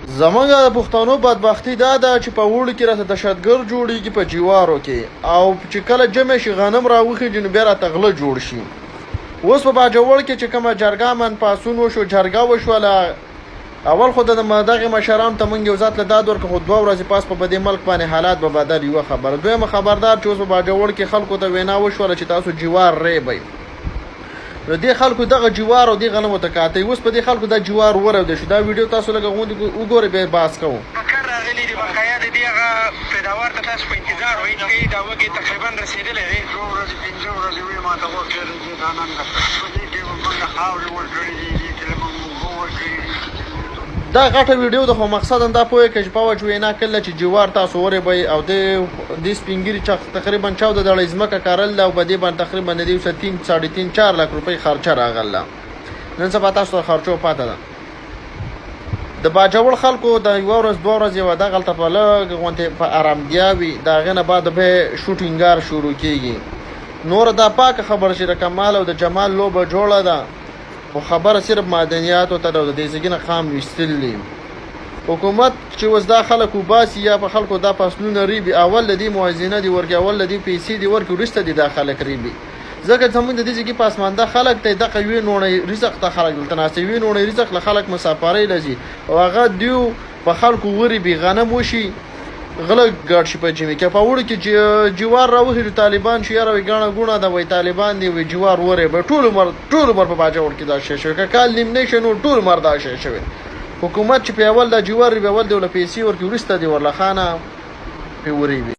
زمونږ د پښتنو بدبختي دا ده چې په اوړي کې راته دهشتګرد جوړېږي په جوارو کې، او چې کله جمع شي غنم راوخېږي نو بیا راته غله جوړ شي. اوس په باجوړ کې چې کومه جرګه من پاڅون وشو، جرګه وشوله، اول خو د دغې مشرانو ته موږ یو ذات له داد ورکړو، خو 2 ورځې پاس په دې ملک باندې حالات به بدل. یوه خبره. دویمه خبردار چې اوس په باجوړ کې خلکو ته وینا وشوله چې تاسو جوار ریبئ. نو دې خلکو دغه جوار او دې غنمو ته کاته. اوس په دې خلکو دا جوار ورودې شو. دا ویډیو تاسو لږ غوندې وګورئ، بیا بحث کوو. فکر راغلی دی بقایا د دې هغه پیداوار ته تاسو په انتظار وئ چې دا وږی تقریبا رسېدلی دی. 2 ورځې 5 ورځې وې ما ته ورکړی دی. دا نن په دې کې موږ خاورې ورکړې دي، دې کې موږ اوبه ورکړي دي. دا غټه ویډیو د خو مقصد دا پوهه کې چې په وجه وینا کله چې جوار تاسو ورېبئ او د سپینګیري چا تقریبا 14 دړۍ ځمکه کارل او په دې باندې تقریبا د 3.5-4 لک روپۍ خرچه راغله. نن سبا تاسو خرچو پاته ده. د باجوړ خلکو د یو ورځ 2 ورځې و دغلته په لږ غونډې په آرامدیا وي، د هغې نه بعد به شوټینګار شروع کېږي. نور دا پاکه خبره چې د کمال او د جمال لوبه جوړه ده، خو خبره صرف معدنیاتو ته د دې ځګینه خام ویستل دي. حکومت چې اوس دا خلک وباسي یا په خلکو دا فصلونه ریبي، اول د دې موازنه دي ورکړي، اول د دې پیسې دي ورکړي، وروسته دي دا خلک ریبي. ځکه زموږ د دې ځګي پاسمانده خلک ته دغه یوې نوڼۍ رزق ته خلک دلته ناستې، یوې نوڼۍ رزق له خلک مسافرۍ لځي او هغه دیو په خلکو ورېبي، غنم وشي، غله ګډ شي په جمعې کې. په اوړي کې جوار راوخېږي، طالبان شي یاره وایي ګڼه ګوڼه ده، وایي طالبان دي، وایي جوار ورېبه. ټول عمر په باجوړ کې دا شی شوی، که کال نیم نه شي نو ټول عمر دا شی شوی. حکومت چې په اول دا جوار ریبي، اول دې ورله پیسې ورکړي، وروسته دې ورله خانه پرې ورېبي.